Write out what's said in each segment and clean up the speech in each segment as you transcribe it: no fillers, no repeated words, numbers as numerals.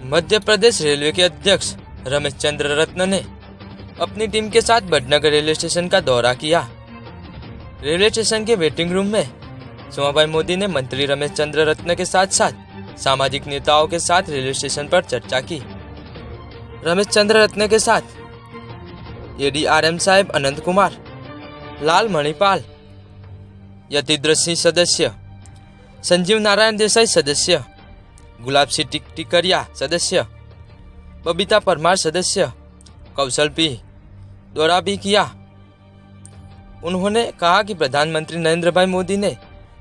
Madhya Pradesh railway के अध्यक्ष रमेश चंद्र रत्न ने अपनी टीम के साथ बड़नगर रेलवे स्टेशन का दौरा किया। रेलवे स्टेशन के वेटिंग रूम में सोमाबाई मोदी ने मंत्री रमेश चंद्र रत्न के साथ साथ सामाजिक नेताओं के साथ रेलवे स्टेशन पर चर्चा की। रमेश चंद्र रत्न के साथ एडीआरएम साहेब अनंत कुमार, लाल मणिपाल, यतीन्द्र सिंह सदस्य, संजीव नारायण देसाई सदस्य, गुलाब सिंह टिकरिया सदस्य, बबीता परमार सदस्य, कौशल पी दौरा भी किया। उन्होंने कहा कि प्रधानमंत्री नरेंद्र भाई मोदी ने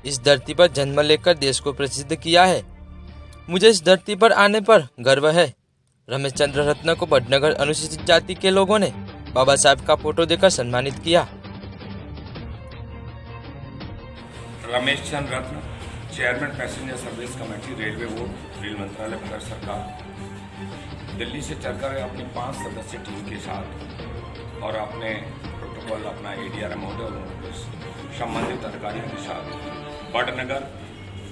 इस धरती पर जन्म लेकर देश को प्रसिद्ध किया है। मुझे इस धरती पर आने पर गर्व है। रमेश चंद्र रत्न को बड़नगर अनुसूचित जाति के लोगों ने बाबा साहब का फोटो देकर सम्मानित किया। Ramesh Chandra Ratna, chairman passenger service committee, railway board, rail मंत्रालय, भारत सरकार, दिल्ली से चलकर अपनी 5 सदस्यीय टीम के साथ और अपने प्रोटोकॉल अपना एडीआरएम महोदय और संबंधित अधिकारियों के साथ बड़नगर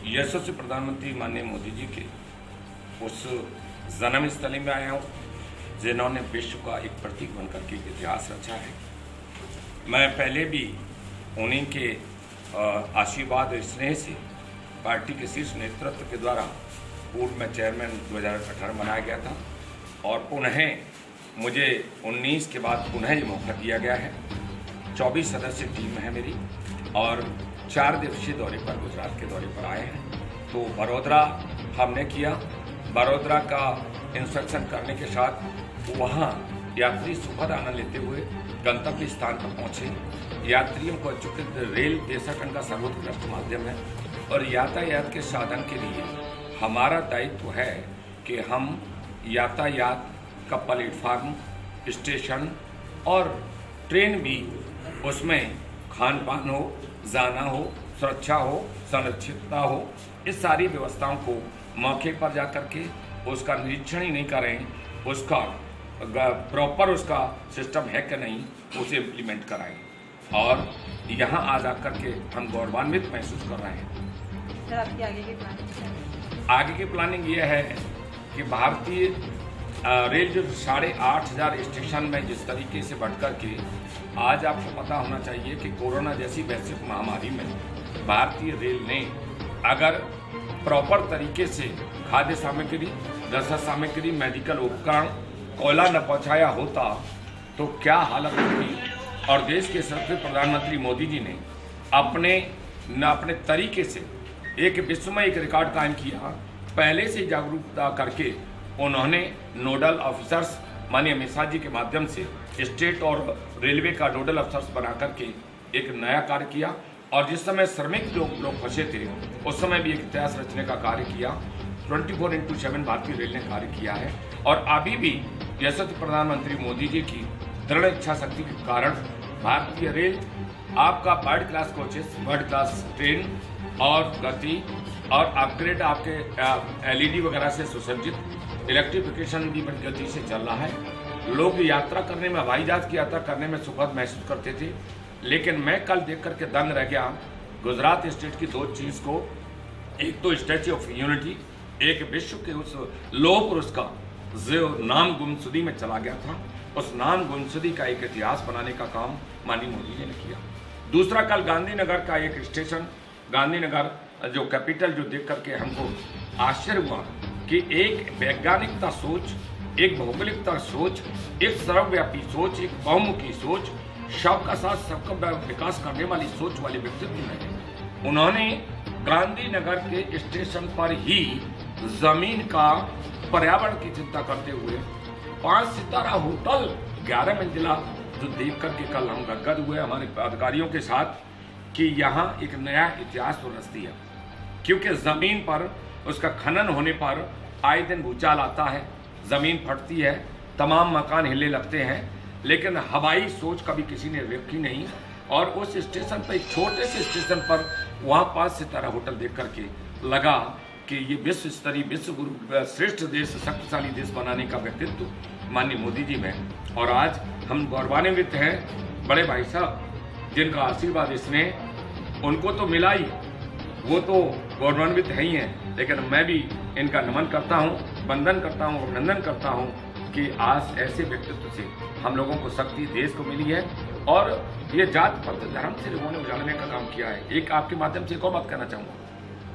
यशस्वी प्रधानमंत्री माननीय मोदी जी के उस जन्म स्थली में आया हूँ जिन्होंने विश्व का एक प्रतीक बनकर के इतिहास रचा है। मैं पहले भी उन्हीं के आशीर्वाद और स्नेह से पार्टी के शीर्ष नेतृत्व के द्वारा पूर्व में चेयरमैन 2018 बनाया गया था और पुनः मुझे 19 के बाद पुनः ये मौका दिया गया है। 24 सदस्यीय टीम है मेरी और 4 दिवसीय दौरे पर, गुजरात के दौरे पर आए हैं। तो बड़ोदरा हमने किया। बड़ोदरा का इंस्पेक्शन करने के साथ वहाँ यात्री सुखद आनंद लेते हुए गंतव्य स्थान पर पहुँचे। यात्रियों को चूंकि रेल देशाटन का सर्वोत्कृष्ट माध्यम है और यातायात के साधन के लिए हमारा दायित्व है कि हम यातायात का प्लेटफार्म, स्टेशन और ट्रेन भी उसमें खान पान हो, जाना हो, सुरक्षा हो, संरक्षितता हो, इस सारी व्यवस्थाओं को मौके पर जा कर के उसका निरीक्षण ही नहीं करें, उसका प्रॉपर उसका सिस्टम है कि नहीं, उसे इम्प्लीमेंट कराएं। और यहाँ आ जा कर के हम गौरवान्वित महसूस कर रहे हैं। सर, आपकी आगे की प्लानिंग? आगे की प्लानिंग ये है कि भारतीय रेल जो 8,500 स्टेशन में जिस तरीके से बढ़ कर के आज आपको पता होना चाहिए कि कोरोना जैसी वैश्विक महामारी में भारतीय रेल ने अगर प्रॉपर तरीके से खाद्य सामग्री, रसद सामग्री, मेडिकल उपकरण, कोयला न पहुंचाया होता तो क्या हालत होती। और देश के सबसे प्रधानमंत्री मोदी जी ने अपने तरीके से एक विश्व में एक रिकॉर्ड कायम किया। पहले से जागरूकता करके उन्होंने नोडल ऑफिसर्स माननीय अमित शाह जी के माध्यम से स्टेट और रेलवे का नोडल ऑफिसर्स बना करके एक नया कार्य किया। और जिस समय श्रमिक लोग फंसे थे उस समय भी एक इतिहास रचने का कार्य किया। 24/7 भारतीय रेल ने कार्य किया है और अभी भी यशस्वी प्रधानमंत्री मोदी जी की दृढ़ इच्छा शक्ति के कारण भारतीय रेल आपका world class coaches, world class train और गति और अपग्रेड आपके एलईडी वगैरह से सुसज्जित, इलेक्ट्रिफिकेशन भी बड़ी गति से चल रहा है। लोग यात्रा करने में, हवाई जहाज की यात्रा करने में सुखद महसूस करते थे, लेकिन मैं कल देख करके दंग रह गया गुजरात स्टेट की 2 चीज़ को। एक तो स्टैच्यू ऑफ यूनिटी, एक विश्व के उस लौह पुरुष का जो नाम गुमशुदी में चला गया था, उस नाम गुमशुदी का एक इतिहास बनाने का काम माननीय मोदी जी ने किया। दूसरा, कल गांधीनगर का एक स्टेशन, गांधीनगर जो कैपिटल, जो देख करके हमको आश्चर्य हुआ कि एक वैज्ञानिकता सोच, एक भौगोलिकता सोच, एक सर्वव्यापी सोच, एक बहुमुखी सोच, सबका साथ सबका विकास करने वाली सोच वाले व्यक्तित्व ने उन्होंने गांधीनगर के स्टेशन पर ही जमीन का पर्यावरण की चिंता करते हुए 5 सितारा होटल 11 मंजिला जो देख करके कल हम गदगद हुए हमारे अधिकारियों के साथ कि यहाँ एक नया इतिहास तो रच दिया। क्योंकि जमीन पर उसका खनन होने पर आए दिन भूचाल आता है, जमीन फटती है, तमाम मकान हिले लगते हैं, लेकिन हवाई सोच कभी किसी ने रखी नहीं। और उस स्टेशन पर, एक छोटे से स्टेशन पर, वहाँ 5 सितारा होटल देख करके लगा कि ये विश्व स्तरीय, विश्व गुरु श्रेष्ठ देश, शक्तिशाली देश बनाने का व्यक्तित्व माननीय मोदी जी में। और आज हम गौरवान्वित हैं बड़े भाई साहब जिनका आशीर्वाद इसने उनको तो मिला ही, वो तो गौरवान्वित है ही हैं, लेकिन मैं भी इनका नमन करता हूँ, वंदन करता हूँ, अभिनंदन करता हूँ कि आज ऐसे व्यक्तित्व से हम लोगों को शक्ति देश को मिली है और ये जात पंथ धर्म से लोगों ने उजाड़ने का काम किया है। एक आपके माध्यम से एक और बात कहना चाहूँगा,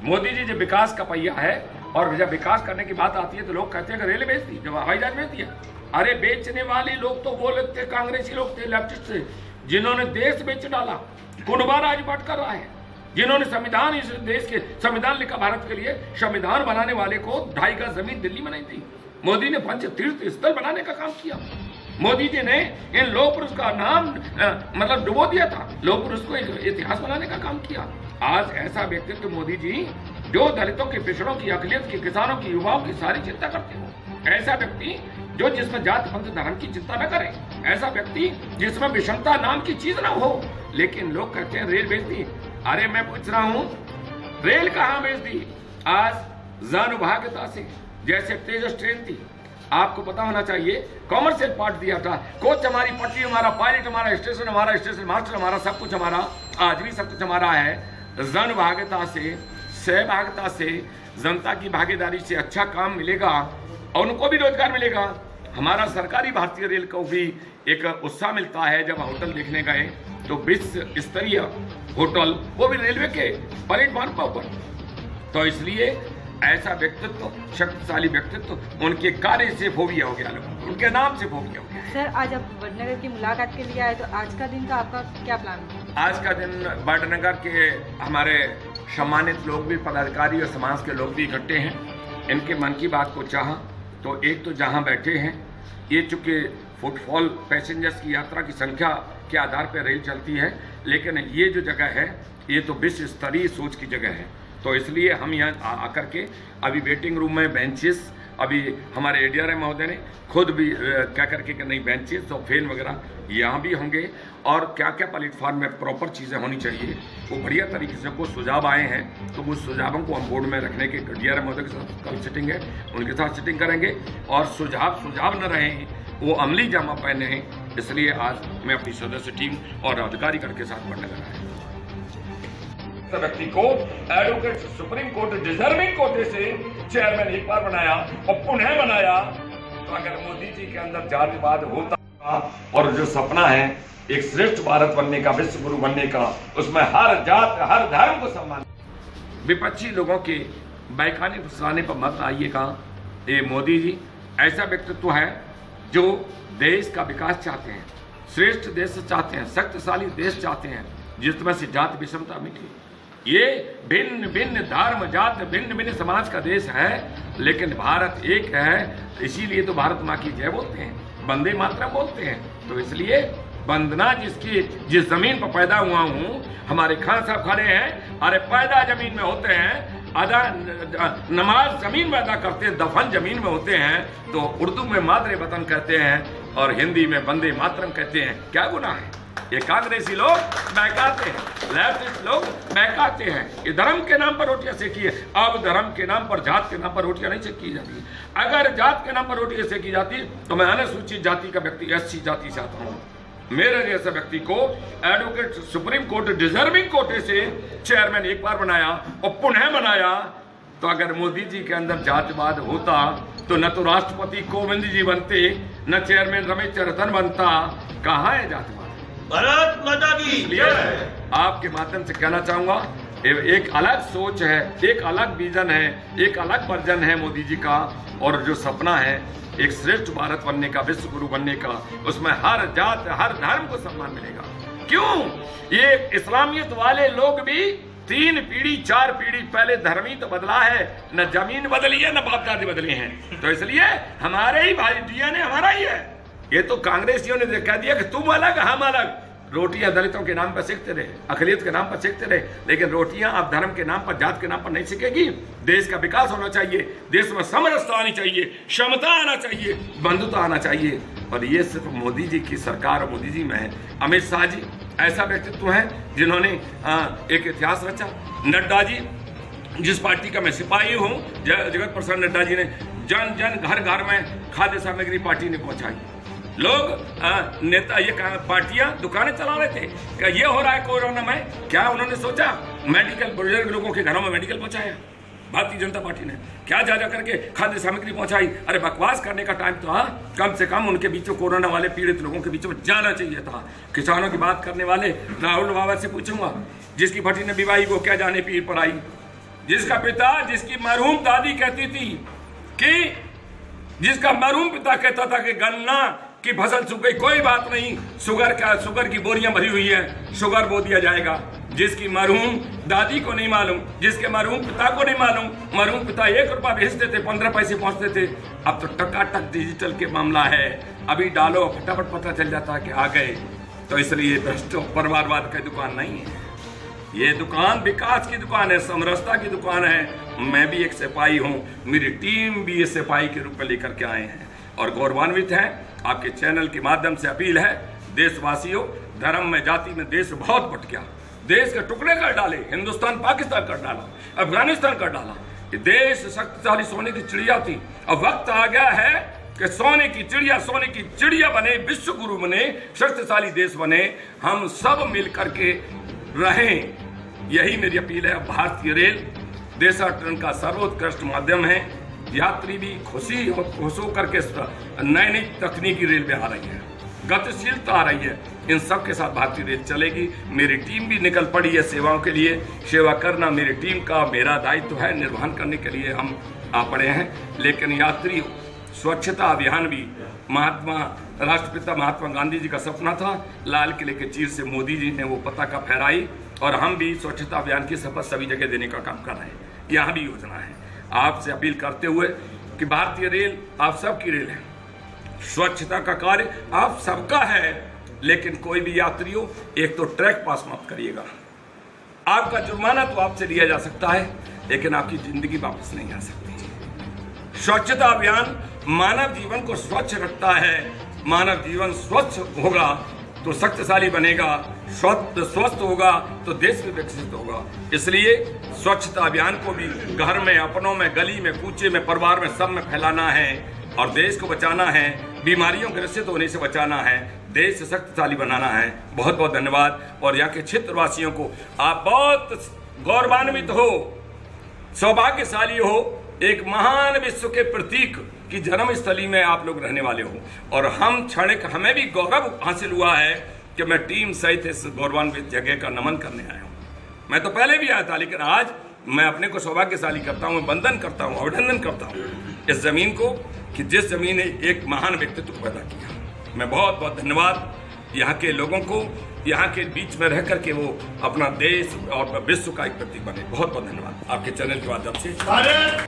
मोदी जी जब विकास का पहिया है और जब विकास करने की बात आती है तो लोग कहते हैं कि रेल बेच दी, जब हवाई जहाज बेच दिया। अरे बेचने वाले लोग तो वो लोग थे, कांग्रेसी लोग थे, लेफ्टिस्ट थे, जिन्होंने देश बेच डाला, कुनबा राज बट कर रहा है, जिन्होंने संविधान, इस देश के संविधान लिखा भारत के लिए, संविधान बनाने वाले को 2.5 गज जमीन दिल्ली बनाई थी। मोदी ने पंच तीर्थ स्थल बनाने का काम किया। मोदी जी ने इन लोह पुरुष का नाम मतलब डुबो दिया था, लोह पुरुष को एक इतिहास बनाने का काम किया। आज ऐसा व्यक्तित्व मोदी जी जो दलितों के, पिछड़ों की, अकलियत की, किसानों की, युवाओं की सारी चिंता करते हो, ऐसा व्यक्ति जो जिसमें जात पंथ धर्म की चिंता न करे, ऐसा व्यक्ति जिसमें विषमता नाम की चीज ना हो। लेकिन लोग कहते हैं रेल बेच दी। अरे मैं पूछ रहा हूं, रेल कहां बेच दी? आज जनभाग्यता से, जैसे तेजस ट्रेन थी, आपको पता होना चाहिए, कॉमर्शियल पार्ट दिया था, कोच हमारी, पटरी हमारा, पायलट हमारा, स्टेशन मास्टर हमारा, सब कुछ हमारा, आज भी सब कुछ हमारा है। जनभाग्यता से, सहभागिता से, जनता की भागीदारी से अच्छा काम मिलेगा और उनको भी रोजगार मिलेगा। हमारा सरकारी भारतीय रेल को भी एक उत्साह मिलता है। जब होटल देखने गए तो विश्व स्तरीय होटल, वो भी रेलवे के प्लेटफॉर्म पर। तो इसलिए ऐसा व्यक्तित्व, शक्तिशाली व्यक्तित्व, उनके कार्य से फोबिया हो गया, लोगों को उनके नाम से फोबिया हो गया। सर, आज आप वडनगर की मुलाकात के लिए आए, तो आज का दिन का आपका क्या प्लान है? आज का दिन वडनगर के हमारे सम्मानित लोग भी, पदाधिकारी और समाज के लोग भी इकट्ठे हैं। इनके मन की बात को चाहा तो एक तो जहां बैठे हैं, ये चूंकि फुटफॉल पैसेंजर्स की यात्रा की संख्या के आधार पर रेल चलती है, लेकिन ये जो जगह है ये तो विश्व स्तरीय सोच की जगह है। तो इसलिए हम यहाँ आकर के अभी वेटिंग रूम में बेंचेस, अभी हमारे एडीआरएम महोदय ने खुद भी क्या करके कि नहीं बेंचेस और फैन वगैरह यहाँ भी होंगे, और क्या क्या प्लेटफॉर्म में प्रॉपर चीज़ें होनी चाहिए वो बढ़िया तरीके से कुछ सुझाव आए हैं। तो उस सुझावों को हम बोर्ड में रखने के डीआरएम महोदय के साथ कल सिटिंग है, उनके साथ सिटिंग करेंगे, और सुझाव न रहे वो अमली जामा पहने हैं। इसलिए आज मैं अपनी सदस्य टीम और अधिकारी गण के साथ वडनगर आया। व्यक्ति को एडवोकेट सुप्रीम कोर्ट डिजर्विंग कोटे से चेयरमैन एक बार बनाया और पुनः बनाया। तो अगर मोदी जी के अंदर जातिवाद होता और जो सपना है एक श्रेष्ठ भारत बनने का, विश्व गुरु बनने का, उसमें हर जात हर धर्म को सम्मान, विपक्षी लोगों के बैकाने फुसलाने पर मत आइएगा। ये मोदी जी ऐसा व्यक्तित्व है जो देश का विकास चाहते हैं, श्रेष्ठ देश चाहते हैं, शक्तिशाली देश चाहते हैं, जिसमें से जात विषमता मिटे। ये भिन्न भिन्न धर्म, जात, भिन्न भिन्न समाज का देश है, लेकिन भारत एक है। इसीलिए तो भारत माँ की जय बोलते हैं, वंदे मातरम बोलते हैं। तो इसलिए वंदना जिस जमीन पर पैदा हुआ हूँ, हमारे खान साहब खड़े हैं, अरे पैदा जमीन में होते हैं, अदा नमाज जमीन में अदा करते हैं, दफन जमीन में होते हैं। तो उर्दू में मादरे वतन कहते हैं और हिंदी में वंदे मातरम कहते हैं। क्या गुनाह है? ये कांग्रेसी लोग बहकाते हैं, लेफ्टिस्ट लोग बहकाते हैं। ये धर्म के नाम पर रोटियां सेकी है। अब धर्म के नाम पर, जात के नाम पर रोटियां नहीं सेकी जाती। अगर जात के नाम पर रोटियां सेकी जाती तो मैं अनुसूचित जाति का व्यक्ति, एससी जाति से आता हूँ। मेरे जैसे व्यक्ति को एडवोकेट सुप्रीम कोर्ट डिजर्विंग कोटे से चेयरमैन एक बार बनाया और पुनः बनाया। तो अगर मोदी जी के अंदर जातिवाद होता तो न तो राष्ट्रपति कोविंद जी बनते, न चेयरमैन रमेश रतन बनता। कहाँ है जातिवाद? भारत माता की आपके माध्यम से कहना चाहूंगा, एक अलग सोच है, एक अलग विजन है, एक अलग वर्जन है मोदी जी का, और जो सपना है एक श्रेष्ठ भारत बनने का, विश्व गुरु बनने का, उसमें हर जात हर धर्म को सम्मान मिलेगा। क्यों? ये इस्लामियत वाले लोग भी 3 पीढ़ी 4 पीढ़ी पहले धर्म ही तो बदला है, न जमीन बदली है, न बाप दादी बदले हैं। तो इसलिए हमारे ही भाई डीएनए हमारा ही है। ये तो कांग्रेसियों ने कह दिया कि तुम अलग हम अलग। रोटियां दलितों के नाम पर सीखते रहे, अकलियत के नाम पर सीखते रहे, लेकिन रोटियां अब धर्म के नाम पर, जात के नाम पर नहीं सीखेगी। देश का विकास होना चाहिए, देश में समरसता आनी चाहिए, क्षमता आना चाहिए, बंधुता आना चाहिए। और ये सिर्फ मोदी जी की सरकार और मोदी जी में है। अमित शाह जी ऐसा व्यक्तित्व है जिन्होंने एक इतिहास रचा। नड्डा जी, जिस पार्टी का मैं सिपाही हूँ, जगत प्रसाद नड्डा जी ने जन जन घर घर में खाद्य सामग्री पार्टी ने पहुंचाई। लोग नेता ये पार्टियां दुकानें चला रहे थे। क्या ये हो रहा है कोरोना में? क्या उन्होंने सोचा? मेडिकल बुजुर्ग लोगों के घरों में मेडिकल पहुंचाया भारतीय जनता पार्टी ने? क्या जा करके खाद्य सामग्री पहुंचाई? अरे बकवास करने का टाइम तो कम से कम उनके बीच में कोरोना वाले पीड़ित लोगों के बीच में जाना चाहिए था। किसानों की बात करने वाले राहुल बाबा से पूछूंगा, जिसकी भट्टी ने बीवाई वो क्या जाने पीर पर आई, जिसका पिता, जिसकी मरहूम दादी कहती थी कि, जिसका मरहूम पिता कहता था कि गन्ना की फसल सूख गई, कोई बात नहीं, शुगर की बोरियां भरी हुई है, शुगर बो दिया जाएगा। जिसकी मरहूम दादी को नहीं मालूम, जिसके मरहूम पिता को नहीं मालूम, मरहूम पिता 1 रुपया भेजते थे, 15 पैसे पहुंचते थे। अब तो टकाटक डिजिटल के मामला है, अभी डालो फटाफट पता चल जाता है कि आ गए। तो इसलिए भ्रष्ट परिवारवाद की दुकान नहीं है, ये दुकान विकास की दुकान है, समरसता की दुकान है। मैं भी एक सिपाही हूँ, मेरी टीम भी इस सिपाही के रूप में लेकर के आए हैं और गौरवान्वित हैं। आपके चैनल के माध्यम से अपील है, देशवासियों, धर्म में, जाति में देश बहुत बट गया, देश के टुकड़े कर डाले, हिंदुस्तान पाकिस्तान कर डाला, अफगानिस्तान कर डाला। ये देश शक्तिशाली सोने की चिड़िया थी, अब वक्त आ गया है कि सोने की चिड़िया बने, विश्व गुरु बने, शक्तिशाली देश बने, हम सब मिल करके रहें। यही मेरी अपील है। भारतीय रेल देशाटन का सर्वोत्कृष्ट माध्यम है। यात्री भी खुश हो करके नई नई तकनीकी रेल में आ रही है, गतिशीलता आ रही है। इन सब के साथ भारतीय रेल चलेगी। मेरी टीम भी निकल पड़ी है सेवाओं के लिए। सेवा करना मेरी टीम का, मेरा दायित्व है, निर्वहन करने के लिए हम आ पड़े हैं। लेकिन यात्री स्वच्छता अभियान भी राष्ट्रपिता महात्मा गांधी जी का सपना था। लाल किले के चीर से मोदी जी ने वो पताका फहराई और हम भी स्वच्छता अभियान की शपथ सभी जगह देने का काम कर रहे हैं। यहाँ भी योजना है। आपसे अपील करते हुए कि भारतीय रेल आप सबकी रेल है, स्वच्छता का कार्य आप सबका है, लेकिन कोई भी यात्रियों एक तो ट्रैक पास मत करिएगा। आपका जुर्माना तो आपसे लिया जा सकता है, लेकिन आपकी जिंदगी वापस नहीं आ सकती। स्वच्छता अभियान मानव जीवन को स्वच्छ रखता है। मानव जीवन स्वच्छ होगा तो शक्तिशाली बनेगा, स्वस्थ होगा तो देश भी विकसित होगा। इसलिए स्वच्छता अभियान को भी घर में, अपनों में, गली में, कूचे में, परिवार में, सब में फैलाना है और देश को बचाना है, बीमारियों ग्रसित होने से बचाना है, देश शक्तिशाली बनाना है। बहुत बहुत धन्यवाद। और यहाँ के क्षेत्रवासियों को आप बहुत गौरवान्वित हो, सौभाग्यशाली हो। एक महान विश्व के प्रतीक की जन्मस्थली में आप लोग रहने वाले हो और हमें भी गौरव हासिल हुआ है कि मैं टीम सहित इस गौरवान्वित जगह का नमन करने आया हूँ। मैं तो पहले भी आया था, लेकिन आज मैं अपने को सौभाग्यशाली करता हूँ, वंदन करता हूँ, अभिनंदन करता हूँ इस जमीन को कि जिस जमीन ने एक महान व्यक्तित्व पैदा किया। मैं बहुत बहुत धन्यवाद यहाँ के लोगों को, यहाँ के बीच में रह करके वो अपना देश और विश्व का एक प्रतीक बने। बहुत बहुत धन्यवाद आपके चैनल के माध्यम से।